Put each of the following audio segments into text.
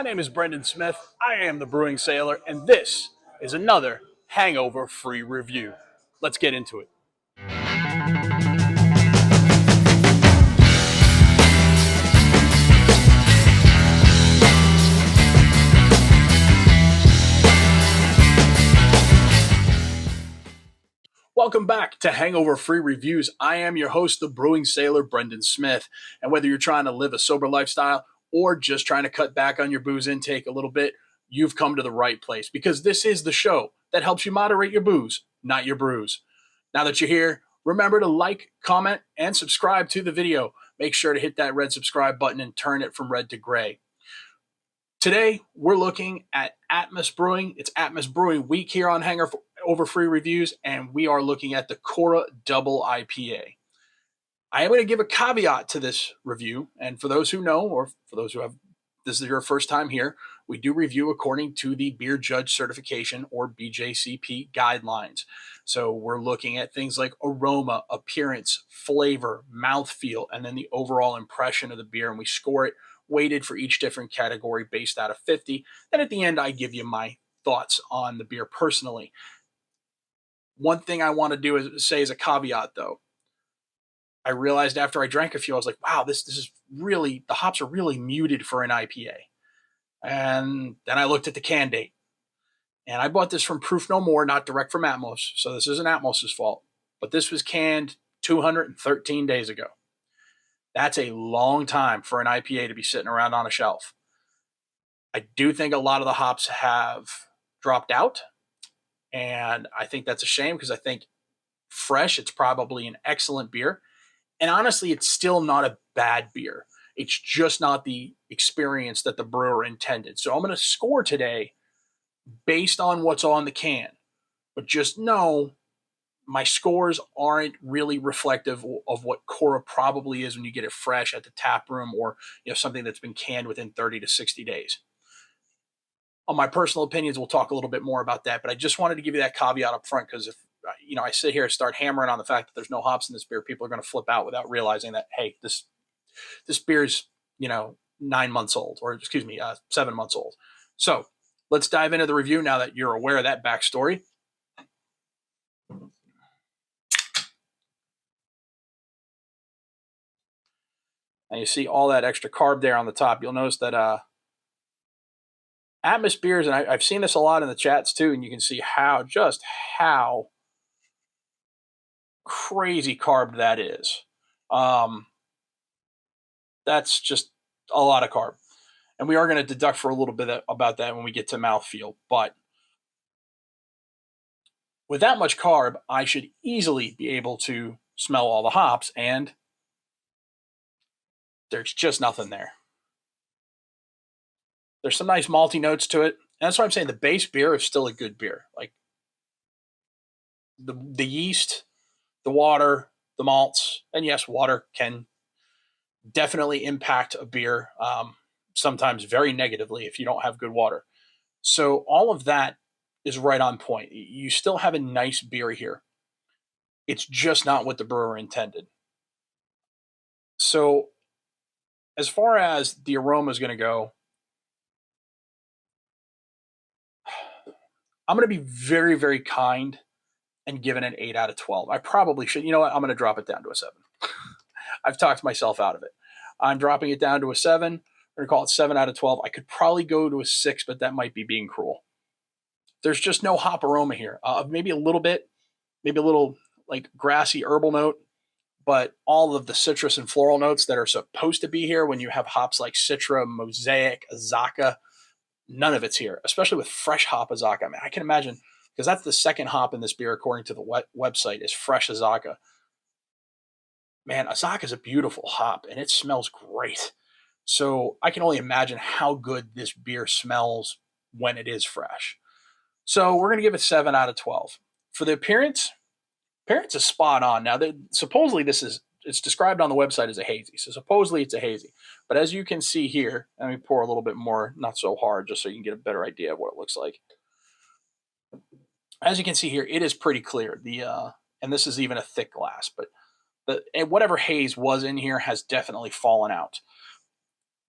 My name is Brendan Smith. I am the Brewing Sailor, and this is another Hangover free review. Let's get into it. Welcome back to Hangover Free Reviews. I am your host, the Brewing Sailor, Brendan Smith. And whether you're trying to live a sober lifestyle or just trying to cut back on your booze intake a little bit, you've come to the right place because this is the show that helps you moderate your booze, not your brews. Now that you're here, remember to like, comment, and subscribe to the video. Make sure to hit that red subscribe button and turn it from red to gray. Today, we're looking at Atmos Brewing. It's Atmos Brewing Week here on Hangover Free Reviews, and we are looking at the Kora Double IPA. I am going to give a caveat to this review, and for those who know, or for those who have, this is your first time here, we do review according to the Beer Judge Certification, or BJCP guidelines. So we're looking at things like aroma, appearance, flavor, mouthfeel, and then the overall impression of the beer, and we score it weighted for each different category based out of 50. Then at the end, I give you my thoughts on the beer personally. One thing I want to do is say as a caveat, though. I realized after I drank a few, I was like, wow, this is really, the hops are really muted for an IPA. And then I looked at the can date. And I bought this from Proof No More, not direct from Atmos. So this isn't Atmos's fault. But this was canned 213 days ago. That's a long time for an IPA to be sitting around on a shelf. I do think a lot of the hops have dropped out. And I think that's a shame because I think fresh, it's probably an excellent beer. And honestly, it's still not a bad beer. It's just not the experience that the brewer intended. So I'm going to score today based on what's on the can. But just know my scores aren't really reflective of what Kora probably is when you get it fresh at the tap room or something that's been canned within 30 to 60 days. On my personal opinions, we'll talk a little bit more about that, but I just wanted to give you that caveat up front because if I sit here and start hammering on the fact that there's no hops in this beer, people are going to flip out without realizing that, hey, this beer's 9 months old, or 7 months old. So let's dive into the review now that you're aware of that backstory. And you see all that extra carb there on the top. You'll notice that Atmos beers, and I've seen this a lot in the chats too, and you can see how crazy carb that is. That's just a lot of carb. And we are going to deduct for a little bit about that when we get to mouthfeel. But with that much carb, I should easily be able to smell all the hops, and there's just nothing there. There's some nice malty notes to it. And that's why I'm saying the base beer is still a good beer. Like the yeast, the water, the malts, and yes, water can definitely impact a beer, sometimes very negatively if you don't have good water. So all of that is right on point. You still have a nice beer here. It's just not what the brewer intended. So as far as the aroma is going to go, I'm going to be very, very kind and give it an 8 out of 12. I probably should. You know what? I'm going to drop it down to a 7. I've talked myself out of it. I'm dropping it down to a 7. We're going to call it 7 out of 12. I could probably go to a 6, but that might be being cruel. There's just no hop aroma here. Maybe a little bit, maybe a little like grassy herbal note, but all of the citrus and floral notes that are supposed to be here when you have hops like Citra, Mosaic, Azacca, none of it's here, especially with fresh hop Azacca. I mean, I can imagine, because that's the second hop in this beer, according to the website, is fresh Azacca. Man, Azacca is a beautiful hop, and it smells great. So I can only imagine how good this beer smells when it is fresh. So we're going to give it 7 out of 12. For the appearance is spot on. Now, supposedly it's described on the website as a hazy. So supposedly it's a hazy. But as you can see here, let me pour a little bit more, not so hard, just so you can get a better idea of what it looks like. As you can see here, it is pretty clear. And this is even a thick glass, but whatever haze was in here has definitely fallen out.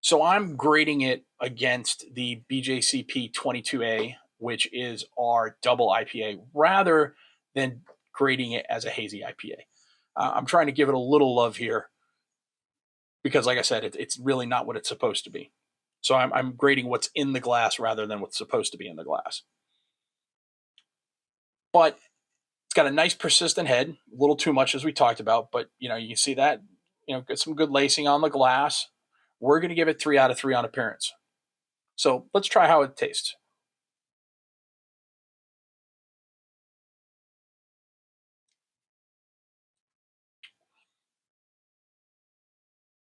So I'm grading it against the BJCP 22A, which is our double IPA, rather than grading it as a hazy IPA. I'm trying to give it a little love here because, like I said, it's really not what it's supposed to be. So I'm grading what's in the glass rather than what's supposed to be in the glass. But it's got a nice persistent head, a little too much as we talked about, but you can see that, get some good lacing on the glass. We're going to give it 3 out of 3 on appearance. So let's try how it tastes.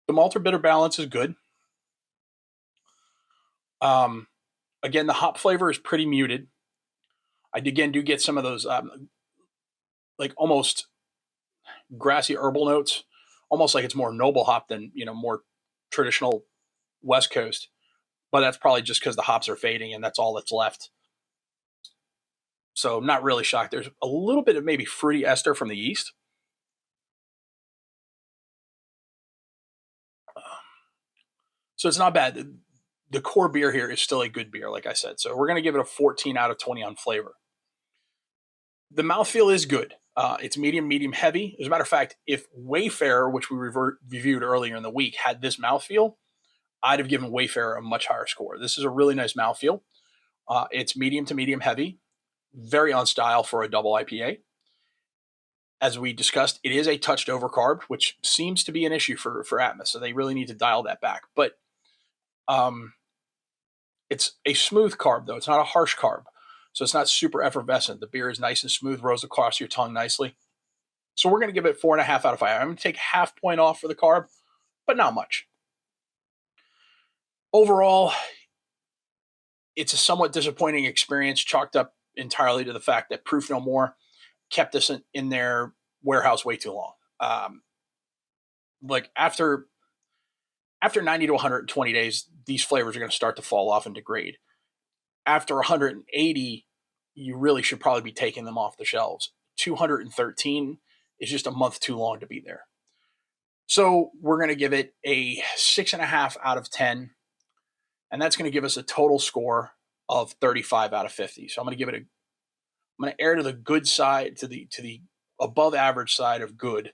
The malter bitter balance is good. Again, the hop flavor is pretty muted. I again do get some of those like almost grassy herbal notes, almost like it's more noble hop than more traditional West Coast. But that's probably just because the hops are fading and that's all that's left. So I'm not really shocked. There's a little bit of maybe fruity ester from the yeast. So it's not bad. The core beer here is still a good beer, like I said. So we're going to give it a 14 out of 20 on flavor. The mouthfeel is good. It's medium heavy. As a matter of fact, if Wayfarer, which we reviewed earlier in the week, had this mouthfeel, I'd have given Wayfarer a much higher score. This is a really nice mouthfeel. It's medium to medium heavy, very on style for a double IPA. As we discussed, it is a touched over carb, which seems to be an issue for Atmos. So they really need to dial that back. But it's a smooth carb, though. It's not a harsh carb. So it's not super effervescent. The beer is nice and smooth, rolls across your tongue nicely. So we're going to give it 4.5 out of 5. I'm going to take half point off for the carb, but not much. Overall, it's a somewhat disappointing experience, chalked up entirely to the fact that Proof No More kept us in their warehouse way too long. Like after 90 to 120 days, these flavors are going to start to fall off and degrade. After 180, you really should probably be taking them off the shelves. 213 is just a month too long to be there. So we're going to give it a 6.5 out of 10. And that's going to give us a total score of 35 out of 50. So I'm going to err to the good side, to the above average side of good.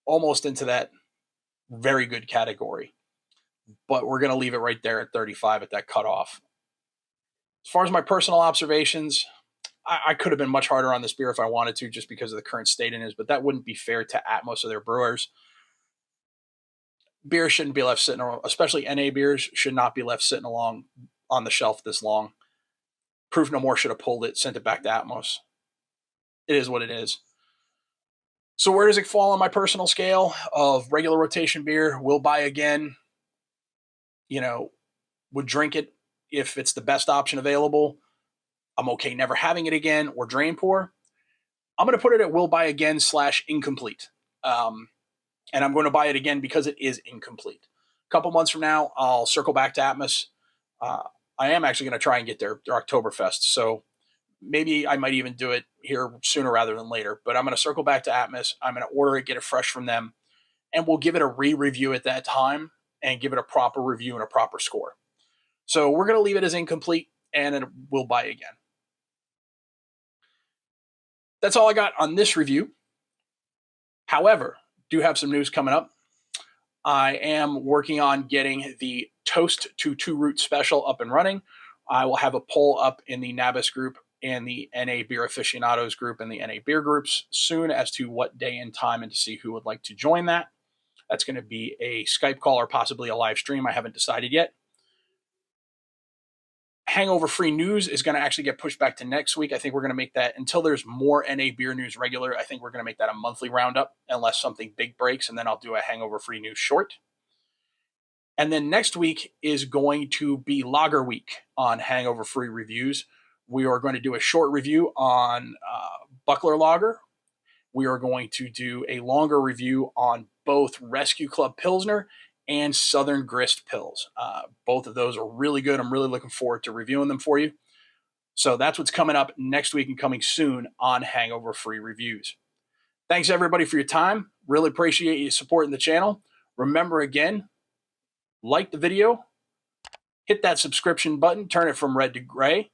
Almost into that very good category. But we're going to leave it right there at 35 at that cutoff. As far as my personal observations, I could have been much harder on this beer if I wanted to, just because of the current state it is, but that wouldn't be fair to Atmos or their brewers. Beer shouldn't be left sitting around, especially NA beers should not be left sitting along on the shelf this long. Proof No More should have pulled it, sent it back to Atmos. It is what it is. So where does it fall on my personal scale of regular rotation beer? Will buy again. Would drink it if it's the best option available. I'm okay never having it again, or drain pour. I'm going to put it at will buy again / incomplete. And I'm going to buy it again because it is incomplete. A couple months from now, I'll circle back to Atmos. I am actually going to try and get their Oktoberfest. So maybe I might even do it here sooner rather than later. But I'm going to circle back to Atmos. I'm going to order it, get it fresh from them. And we'll give it a re-review at that time and give it a proper review and a proper score. So we're going to leave it as incomplete, and it will buy again. That's all I got on this review. However, do have some news coming up. I am working on getting the Toast to Two Root special up and running. I will have a poll up in the NABIS group and the NA Beer Aficionados group and the NA Beer groups soon as to what day and time and to see who would like to join that. That's going to be a Skype call or possibly a live stream. I haven't decided yet. Hangover free news is going to actually get pushed back to next week. I think we're going to make that, until there's more NA beer news regular, I think we're going to make that a monthly roundup unless something big breaks, and then I'll do a hangover free news short. And then next week is going to be Lager Week on Hangover Free Reviews. We are going to do a short review on Buckler Lager. We are going to do a longer review on both Rescue Club Pilsner and Southern Grist Pils. Both of those are really good. I'm really looking forward to reviewing them for you. So that's what's coming up next week and coming soon on Hangover Free Reviews. Thanks, everybody, for your time. Really appreciate you supporting the channel. Remember again, like the video, hit that subscription button, turn it from red to gray,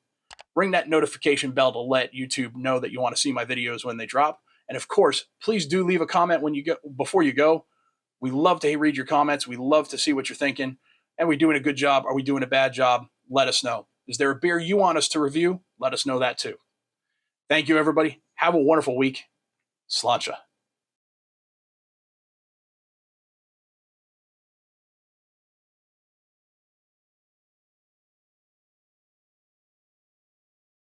ring that notification bell to let YouTube know that you want to see my videos when they drop. And of course, please do leave a comment when you go before you go. We love to read your comments. We love to see what you're thinking. And we doing a good job? Are we doing a bad job? Let us know. Is there a beer you want us to review? Let us know that too. Thank you, everybody. Have a wonderful week. Sláinte.